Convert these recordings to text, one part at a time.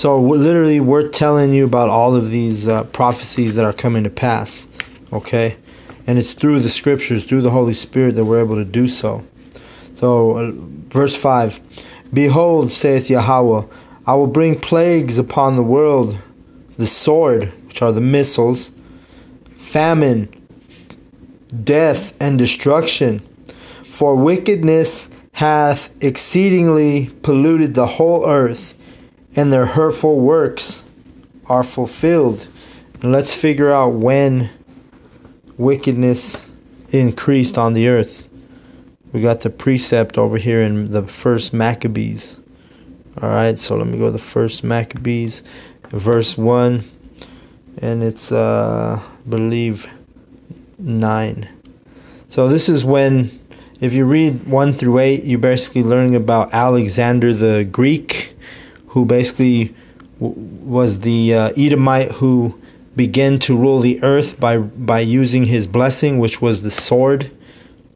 So we're telling you about all of these prophecies that are coming to pass, okay? And it's through the scriptures, through the Holy Spirit, that we're able to do so. So, verse 5, Behold, saith Yahweh, I will bring plagues upon the world, the sword, which are the missiles, famine, death, and destruction. For wickedness hath exceedingly polluted the whole earth, and their hurtful works are fulfilled. And let's figure out when wickedness increased on the earth. We got the precept over here in the first Maccabees. Alright, so let me go to the first Maccabees, verse 1. And it's, I believe, 9. So this is when, if you read 1 through 8, you're basically learning about Alexander the Greek, who basically was the Edomite who began to rule the earth by using his blessing, which was the sword.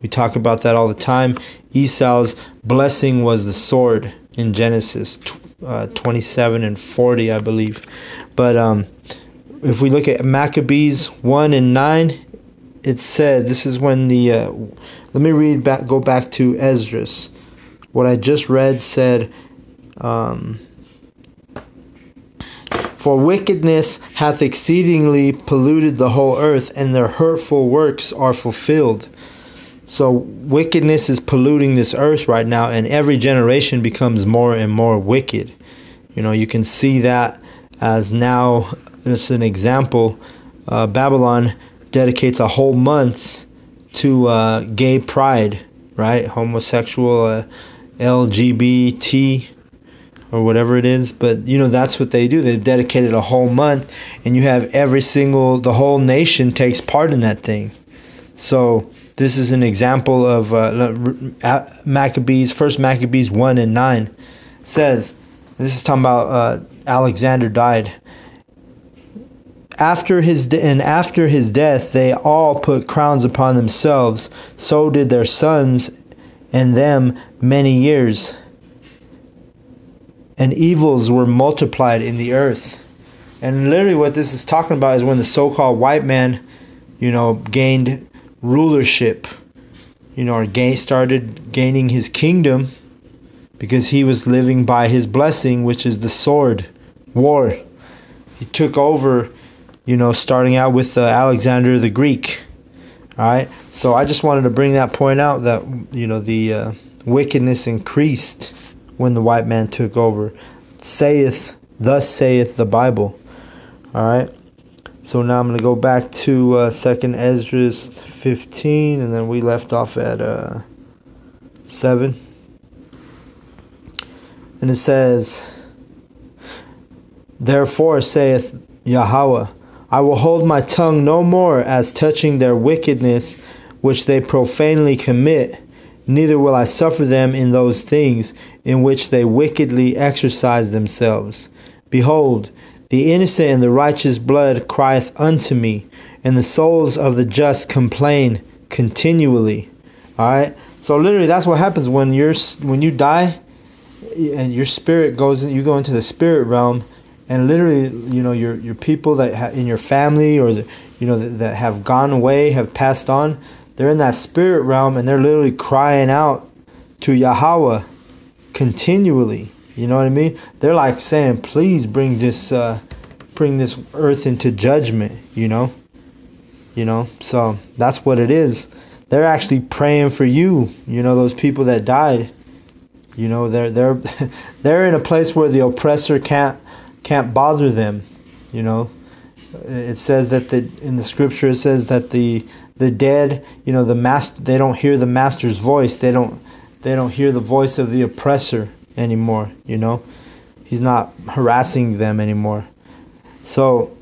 We talk about that all the time. Esau's blessing was the sword in Genesis 27 and 40, I believe. But if we look at Maccabees 1 and 9, it says, this is when the, let me read back, go back to Esdras. What I just read said, For wickedness hath exceedingly polluted the whole earth, and their hurtful works are fulfilled. So wickedness is polluting this earth right now, and every generation becomes more and more wicked. You know, you can see that as now, as an example, Babylon dedicates a whole month to gay pride, right? Homosexual, LGBT, or whatever it is. But, you know, that's what they do. They've dedicated a whole month, and you have the whole nation takes part in that thing. So this is an example of Maccabees, first Maccabees 1 and 9. It says, this is talking about Alexander died. After his death, they all put crowns upon themselves. So did their sons and them many years. And evils were multiplied in the earth. And literally what this is talking about is when the so-called white man, you know, gained rulership, you know, or started gaining his kingdom, because he was living by his blessing, which is the sword, war. He took over, you know, starting out with Alexander the Greek. All right, so I just wanted to bring that point out, that, you know, the wickedness increased when the white man took over. Thus saith the Bible. All right. So now I'm going to go back to 2nd Esdras 15, and then we left off at 7. And it says, Therefore saith Yahweh, I will hold my tongue no more as touching their wickedness which they profanely commit, neither will I suffer them in those things in which they wickedly exercise themselves. Behold, the innocent and the righteous blood crieth unto me, and the souls of the just complain continually. All right. So literally, that's what happens when you die, and your spirit goes. You go into the spirit realm, and literally, you know, your people that in your family, or that have gone away, have passed on. They're in that spirit realm, and they're literally crying out to Yahweh continually. You know what I mean? They're like saying, please bring this earth into judgment, you know? So that's what it is. They're actually praying for you, you know, those people that died. You know, they're in a place where the oppressor can't bother them, you know. It says that in the scripture it says that the dead, you know, they don't hear the master's voice. They don't hear the voice of the oppressor anymore, you know. He's not harassing them anymore. So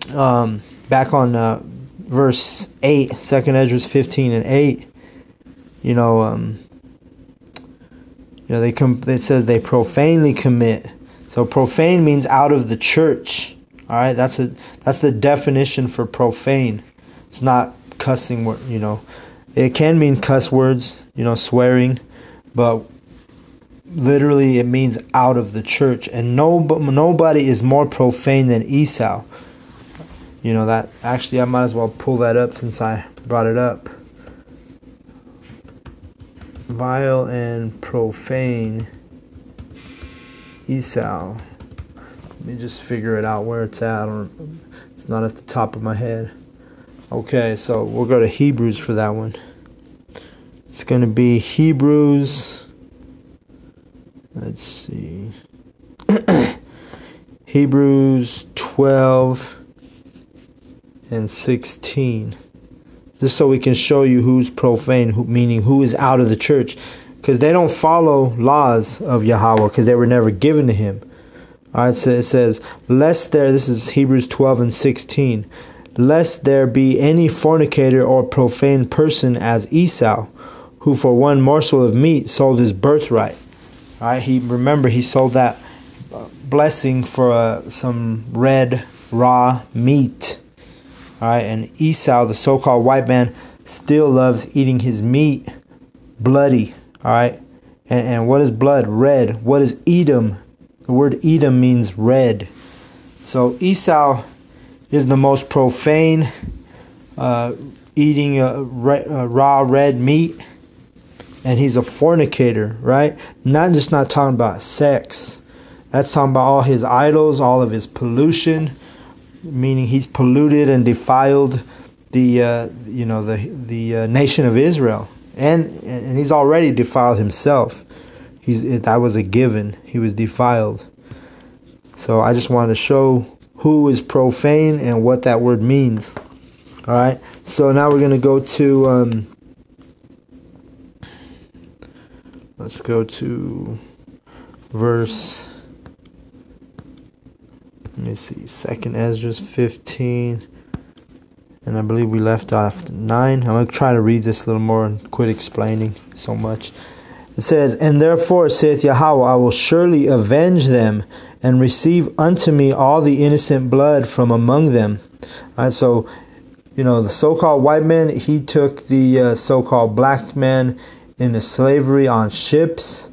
back on verse 8, 2nd Esdras 15 and 8, you know, it says they profanely commit. So profane means out of the church. All right, that's the definition for profane. It's not cussing word, you know. It can mean cuss words, you know, swearing, but literally it means out of the church. And nobody is more profane than Esau. You know that, actually I might as well pull that up since I brought it up. Vile and profane Esau. Let me just figure it out where it's at. It's not at the top of my head. Okay, so we'll go to Hebrews for that one. It's going to be Hebrews. Let's see. Hebrews 12 and 16. Just so we can show you who's profane, meaning who is out of the church. Because they don't follow laws of Yahweh because they were never given to him. All right, so it says, lest there, this is Hebrews 12 and 16, lest there be any fornicator or profane person as Esau, who for one morsel of meat sold his birthright. All right, he sold that blessing for some red raw meat. All right, and Esau, the so-called white man, still loves eating his meat bloody. All right, and what is blood? Red. What is Edom? The word Edom means red. So Esau is the most profane, eating raw red meat, and he's a fornicator, right? Not talking about sex. That's talking about all his idols, all of his pollution, meaning he's polluted and defiled the nation of Israel, and he's already defiled himself. That was a given. He was defiled. So I just wanted to show who is profane and what that word means. All right. So now we're going to go to let's go to verse. Let me see. 2nd Ezra 15. And I believe we left off 9. I'm going to try to read this a little more and quit explaining so much. It says, and therefore, saith Yahweh, I will surely avenge them and receive unto me all the innocent blood from among them. All right, so, the so-called white man, he took the so-called black man into slavery on ships.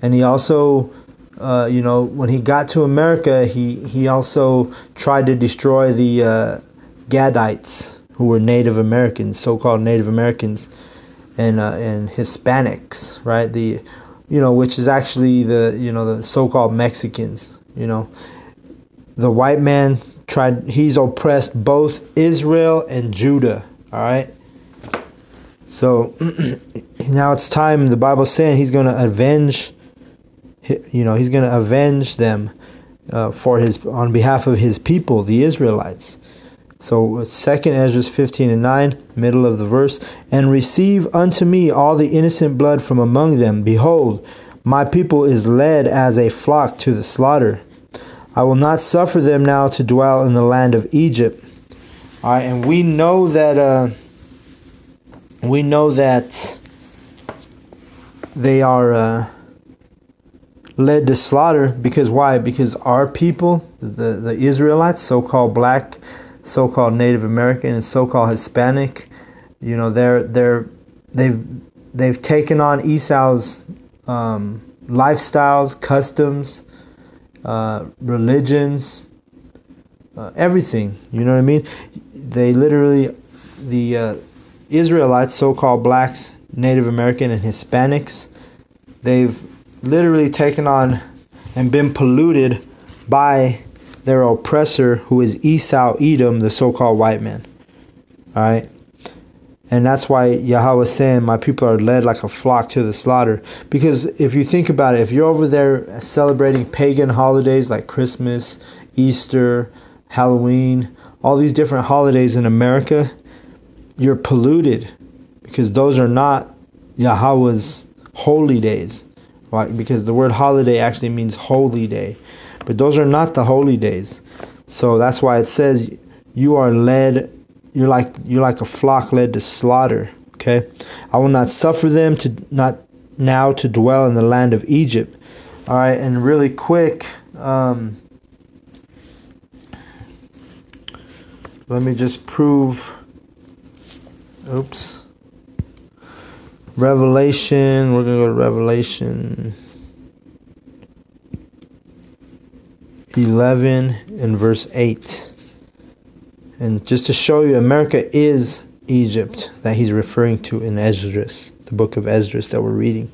And he also, when he got to America, he also tried to destroy the Gadites, who were Native Americans, so-called Native Americans, and Hispanics, right? Which is actually the so-called Mexicans. The white man he's oppressed both Israel and Judah. All right. So now it's time. The Bible's saying he's going to avenge. He's going to avenge them on behalf of his people, the Israelites. So 2nd Ezra 15 and 9, middle of the verse, and receive unto me all the innocent blood from among them. Behold, my people is led as a flock to the slaughter. I will not suffer them now to dwell in the land of Egypt. All right, and we know that they are led to slaughter because why? Because our people, the Israelites, so-called black, so-called Native American, and so-called Hispanic, they've taken on Esau's lifestyles, customs, religions, everything. You know what I mean? They literally, the Israelites, so-called blacks, Native American, and Hispanics, they've literally taken on and been polluted by their oppressor, who is Esau, Edom, the so-called white man. All right. And that's why Yahweh is saying, my people are led like a flock to the slaughter. Because if you think about it, if you're over there celebrating pagan holidays like Christmas, Easter, Halloween, all these different holidays in America, you're polluted. Because those are not Yahweh's holy days. Right? Because the word holiday actually means holy day. But those are not the holy days. So that's why it says you are led, you're like a flock led to slaughter. Okay? I will not suffer them to not now to dwell in the land of Egypt. All right, and really quick, let me just prove. Revelation. We're gonna go to Revelation. 11 and verse 8. And just to show you, America is Egypt that he's referring to in Esdras, the book of Esdras that we're reading.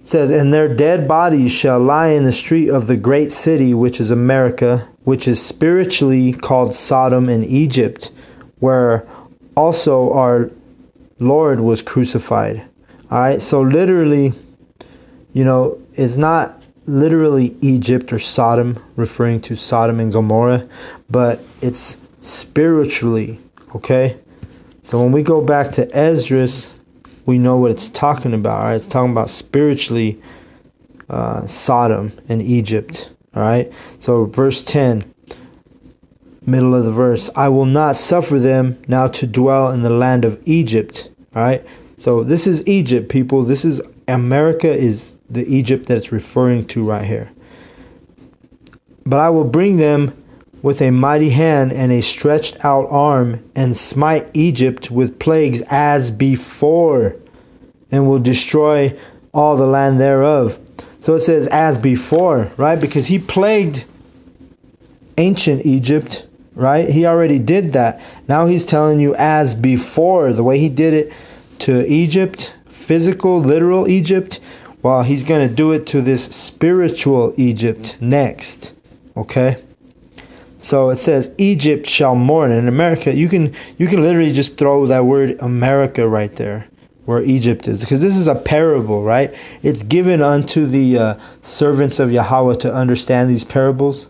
It says, and their dead bodies shall lie in the street of the great city, which is America, which is spiritually called Sodom and Egypt, where also our Lord was crucified. All right, so literally, it's not literally Egypt or Sodom, referring to Sodom and Gomorrah, but it's spiritually, okay? So when we go back to Esdras, we know what it's talking about, all right? It's talking about spiritually Sodom and Egypt, all right? So verse 10, middle of the verse, I will not suffer them now to dwell in the land of Egypt, all right? So this is Egypt, people. This is America, is the Egypt that it's referring to right here. But I will bring them with a mighty hand and a stretched out arm, and smite Egypt with plagues as before, and will destroy all the land thereof. So it says as before, right? Because he plagued ancient Egypt, right? He already did that. Now he's telling you as before, the way he did it to Egypt, physical, literal Egypt, well, he's going to do it to this spiritual Egypt next, okay? So it says, Egypt shall mourn. In America, you can literally just throw that word America right there, where Egypt is. Because this is a parable, right? It's given unto the servants of Yahweh to understand these parables.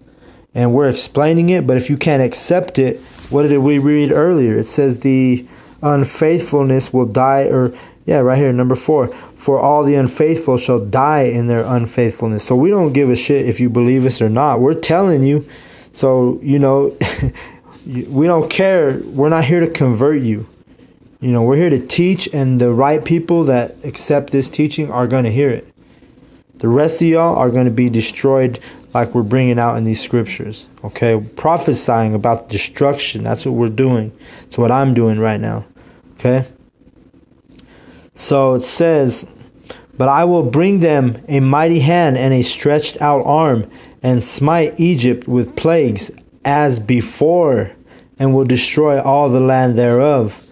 And we're explaining it, but if you can't accept it, what did we read earlier? It says the unfaithfulness will die, or right here, number 4. For all the unfaithful shall die in their unfaithfulness. So we don't give a shit if you believe us or not. We're telling you. So, we don't care. We're not here to convert you. We're here to teach, and the right people that accept this teaching are going to hear it. The rest of y'all are going to be destroyed like we're bringing out in these scriptures. Okay? Prophesying about destruction. That's what we're doing. It's what I'm doing right now. Okay? So it says, but I will bring them a mighty hand and a stretched out arm, and smite Egypt with plagues as before, and will destroy all the land thereof.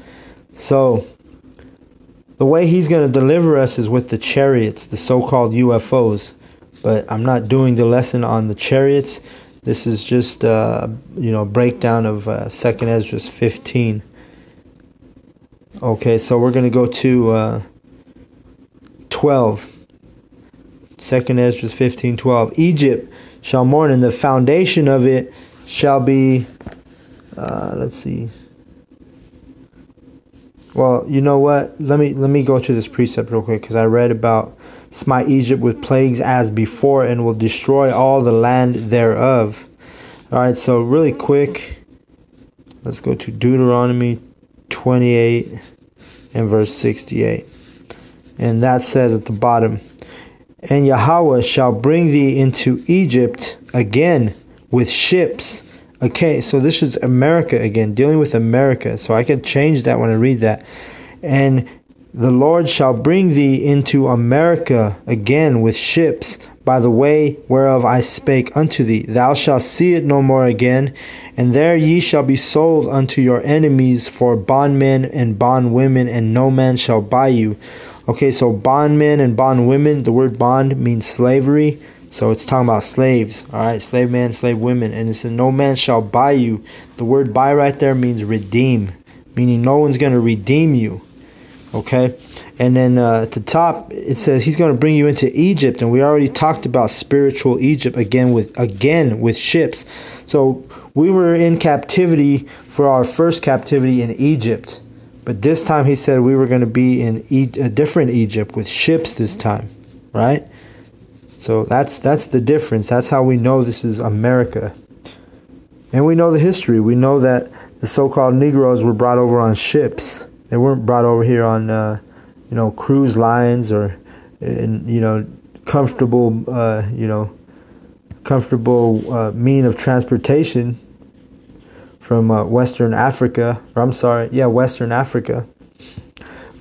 So the way he's going to deliver us is with the chariots, the so-called UFOs. But I'm not doing the lesson on the chariots. This is just breakdown of 2nd Esdras 15. Okay, so we're going to go to 12. 2nd Esdras 15:12. Egypt shall mourn, and the foundation of it shall be, let's see. Well, you know what? Let me go to this precept real quick, because I read about smite Egypt with plagues as before, and will destroy all the land thereof. All right, so really quick, let's go to Deuteronomy 28 and verse 68. And that says at the bottom, and Yahweh shall bring thee into Egypt again with ships. Okay, so this is America again, dealing with America. So I can change that when I read that. And the Lord shall bring thee into America again with ships, by the way whereof I spake unto thee. Thou shalt see it no more again, and there ye shall be sold unto your enemies for bondmen and bondwomen, and no man shall buy you. Okay, so bondmen and bondwomen, the word bond means slavery. So it's talking about slaves, all right? Slave man, slave women. And it says, no man shall buy you. The word buy right there means redeem, meaning no one's going to redeem you, okay? And then at the top, it says he's going to bring you into Egypt. And we already talked about spiritual Egypt again with ships. So we were in captivity for our first captivity in Egypt. But this time he said we were going to be in a different Egypt with ships this time, right? So that's the difference. That's how we know this is America. And we know the history. We know that the so-called Negroes were brought over on ships. They weren't brought over here on, cruise lines or, comfortable mean of transportation from Western Africa. Western Africa.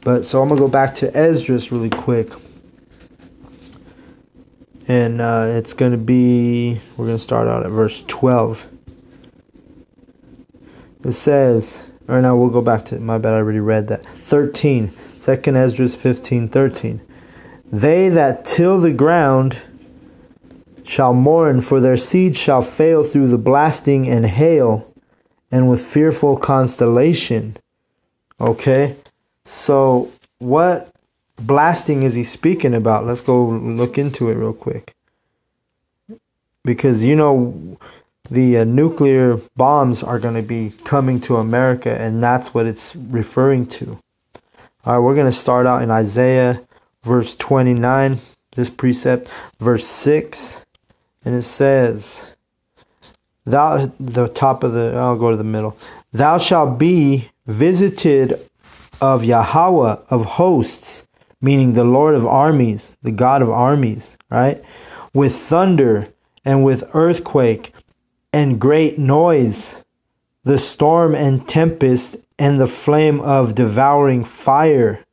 But so I'm going to go back to Esdras really quick. And it's going to be, we're going to start out at verse 12. It says, or now we'll go back to, my bad, I already read that. 13, 2nd Ezra 15:13. They that till the ground shall mourn, for their seed shall fail through the blasting and hail, and with fearful constellation. Okay, so what blasting is he speaking about? Let's go look into it real quick. Because, you know, the nuclear bombs are going to be coming to America, and that's what it's referring to. All right, we're going to start out in Isaiah verse 29, this precept, verse 6, and it says, I'll go to the middle. Thou shalt be visited of Yahweh of hosts, meaning the Lord of armies, the God of armies, right? With thunder and with earthquake and great noise, the storm and tempest and the flame of devouring fire.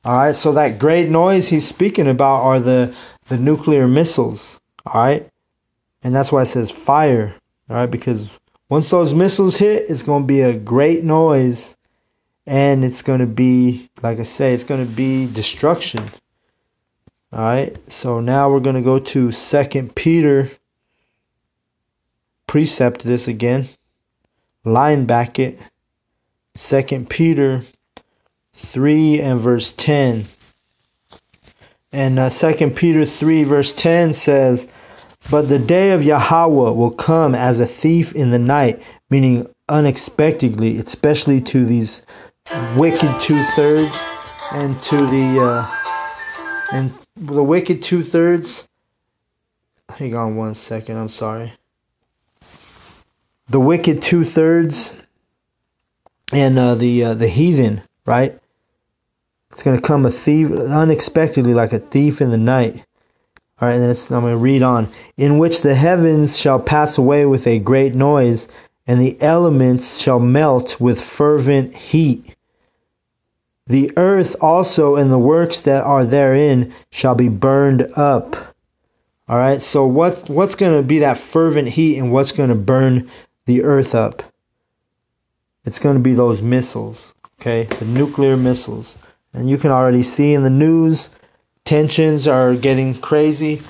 All right, so that great noise he's speaking about are the nuclear missiles, all right? And that's why it says fire, all right? Because once those missiles hit, it's going to be a great noise, and it's going to be, like I say, it's going to be destruction. All right, so now we're going to go to 2 Peter, precept this again, line back it, 2 Peter 3 and verse 10. And 2 Peter 3 verse 10 says, But the day of Yahweh will come as a thief in the night, meaning unexpectedly, especially to these wicked 2/3 and to the wicked 2/3. Hang on one second, I'm sorry. The wicked 2/3 and the heathen, right? It's going to come a thief unexpectedly, like a thief in the night. All right, and then I'm going to read on. In which the heavens shall pass away with a great noise, and the elements shall melt with fervent heat. The earth also and the works that are therein shall be burned up. All right, so what's going to be that fervent heat, and what's going to burn the earth up? It's going to be those missiles, okay? The nuclear missiles. And you can already see in the news, tensions are getting crazy.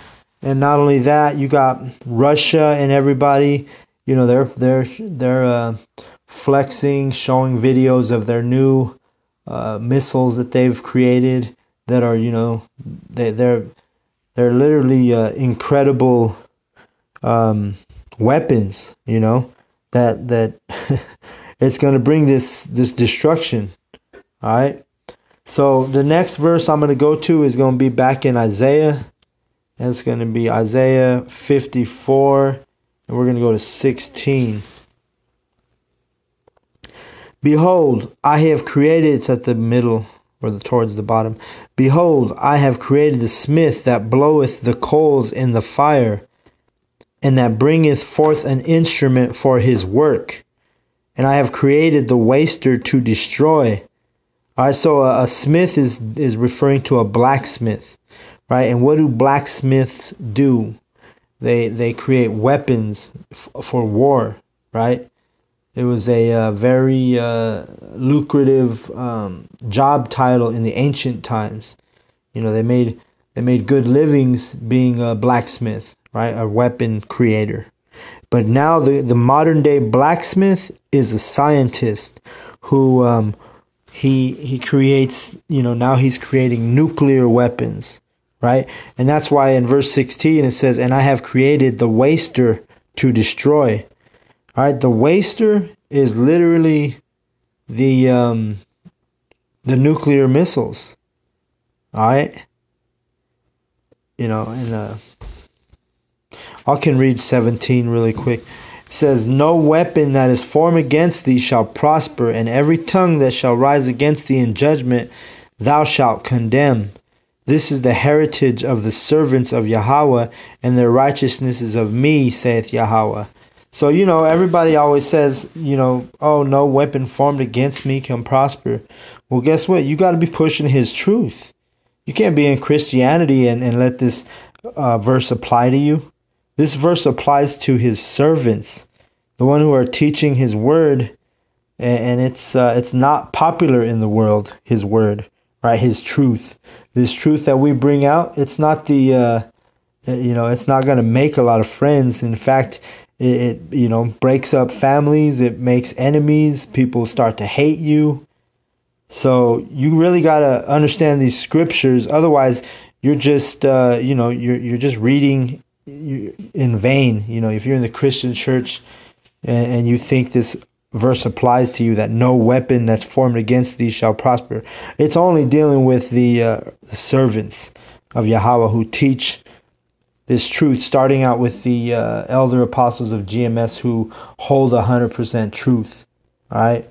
And not only that, you got Russia and everybody, you know, they're flexing, showing videos of their new missiles that they've created that are, you know, they're literally incredible weapons, you know, that it's going to bring this destruction. All right. So the next verse I'm going to go to is going to be back in Isaiah. And it's going to be Isaiah 54. And we're going to go to 16. Behold, I have created, it's at the middle or towards the bottom. Behold, I have created the smith that bloweth the coals in the fire, and that bringeth forth an instrument for his work. And I have created the waster to destroy. All right, so a smith is referring to a blacksmith, right? And what do blacksmiths do? They create weapons for war, right? It was a very lucrative job title in the ancient times. You know, they made good livings being a blacksmith, right? A weapon creator. But now the modern day blacksmith is a scientist who he creates, you know, now he's creating nuclear weapons, right? And that's why in verse 16 it says, and I have created the waster to destroy. All right, the waster is literally the nuclear missiles. All right, you know, and I can read 17 really quick. It says, no weapon that is formed against thee shall prosper, and every tongue that shall rise against thee in judgment thou shalt condemn. This is the heritage of the servants of Yahweh, and their righteousness is of me, saith Yahweh. So, you know, everybody always says, you know, oh, no weapon formed against me can prosper. Well, guess what? You got to be pushing his truth. You can't be in Christianity and let this verse apply to you? This verse applies to his servants, the one who are teaching his word, and it's not popular in the world, his word, right? His truth. This truth that we bring out, it's not it's not going to make a lot of friends. In fact, it breaks up families, it makes enemies, people start to hate you. So you really got to understand these scriptures, otherwise you're just you're just reading in vain. If you're in the Christian church and you think this verse applies to you, that no weapon that's formed against thee shall prosper, it's only dealing with the servants of Yahweh who teach this truth, starting out with the elder apostles of GMS who hold 100% truth. All right,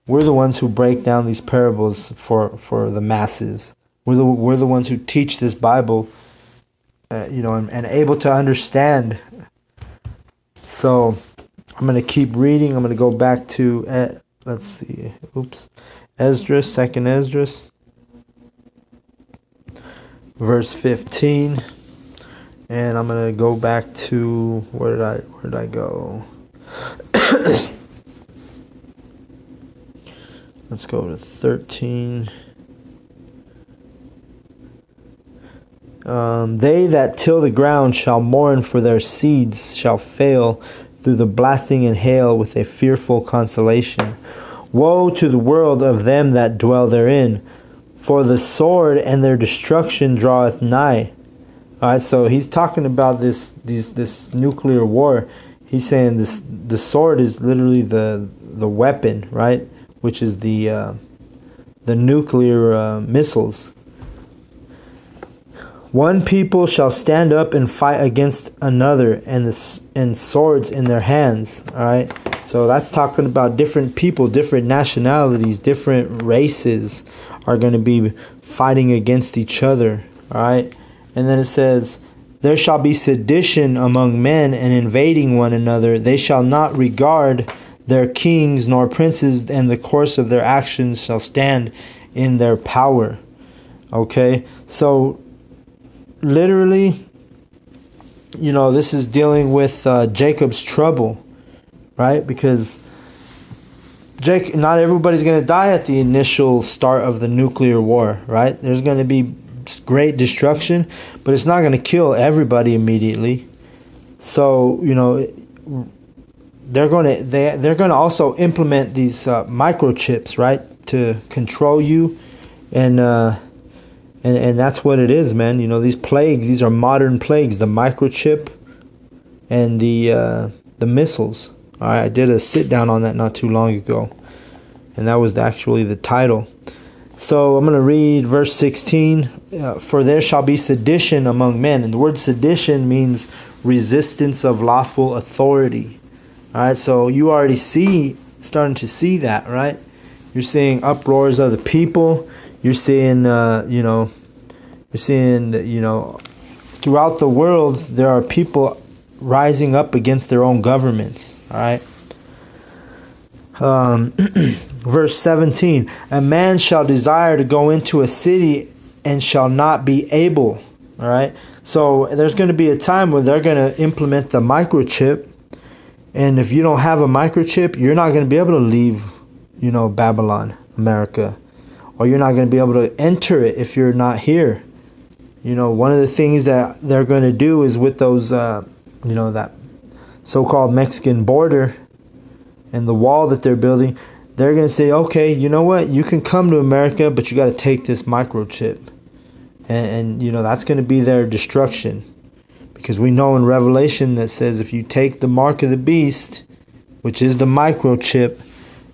we're the ones who break down these parables for the masses. We're the ones who teach this Bible, and able to understand. So I'm going to keep reading. I'm going to go back to, let's see, Esdras, 2nd Esdras, verse 15. And I'm going to go back to, where did I go? Let's go to 13. They that till the ground shall mourn, for their seeds shall fail through the blasting and hail with a fearful consolation. Woe to the world of them that dwell therein, for the sword and their destruction draweth nigh. All right, so he's talking about this nuclear war. He's saying the sword is literally the weapon, right? Which is the nuclear missiles. One people shall stand up and fight against another, and swords in their hands. All right, so that's talking about different people, different nationalities, different races are going to be fighting against each other. All right, and then it says, there shall be sedition among men, and invading one another. They shall not regard their kings nor princes, and the course of their actions shall stand in their power. Okay, so literally, this is dealing with Jacob's trouble, right? Because not everybody's going to die at the initial start of the nuclear war, right? There's going to be great destruction, but it's not going to kill everybody immediately. So, they're going to also implement these microchips, right, to control you, and that's what it is, man. These plagues, these are modern plagues, the microchip and the missiles. All right, I did a sit down on that not too long ago, and that was actually the title. So I'm going to read verse 16. For there shall be sedition among men. And the word sedition means resistance of lawful authority. All right, so you already starting to see that, right? You're seeing uproars of the people. You're seeing, throughout the world, there are people rising up against their own governments. All right. Verse 17, a man shall desire to go into a city and shall not be able. All right. So there's going to be a time when they're going to implement the microchip. And if you don't have a microchip, you're not going to be able to leave, Babylon, America. Or you're not going to be able to enter it if you're not here. One of the things that they're going to do is with those, that so-called Mexican border and the wall that they're building, they're going to say, okay, you know what? You can come to America, but you got to take this microchip. And that's going to be their destruction. Because we know in Revelation that says if you take the mark of the beast, which is the microchip,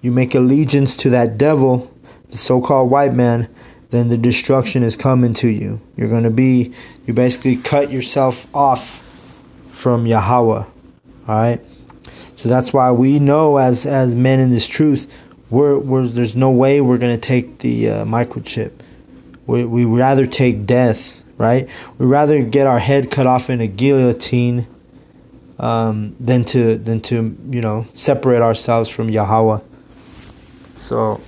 you make allegiance to that devil, the so-called white man, then the destruction is coming to you. You basically cut yourself off from Yahweh. All right. So that's why we know as men in this truth, there's no way we're going to take the microchip. We rather take death, right? We rather get our head cut off in a guillotine than to separate ourselves from Yahweh. So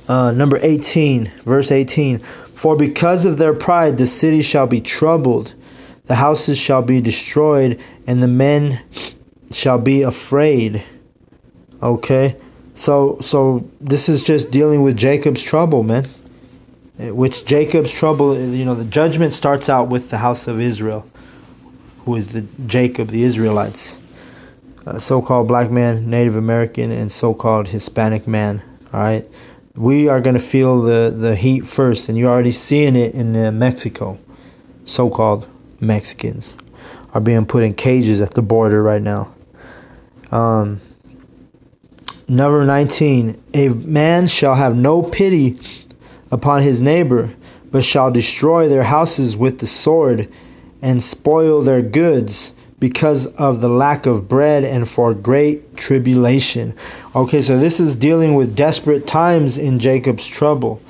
number 18, verse 18. For because of their pride, the city shall be troubled, the houses shall be destroyed, and the men shall be afraid. Okay, so this is just dealing with Jacob's trouble, man. Which Jacob's trouble, the judgment starts out with the house of Israel, who is the Jacob, the Israelites, so-called black man, Native American, and so-called Hispanic man. All right, we are going to feel the heat first, and you're already seeing it in Mexico. So-called Mexicans are being put in cages at the border right now. Number 19, a man shall have no pity upon his neighbor, but shall destroy their houses with the sword and spoil their goods because of the lack of bread and for great tribulation. Okay, so this is dealing with desperate times in Jacob's trouble.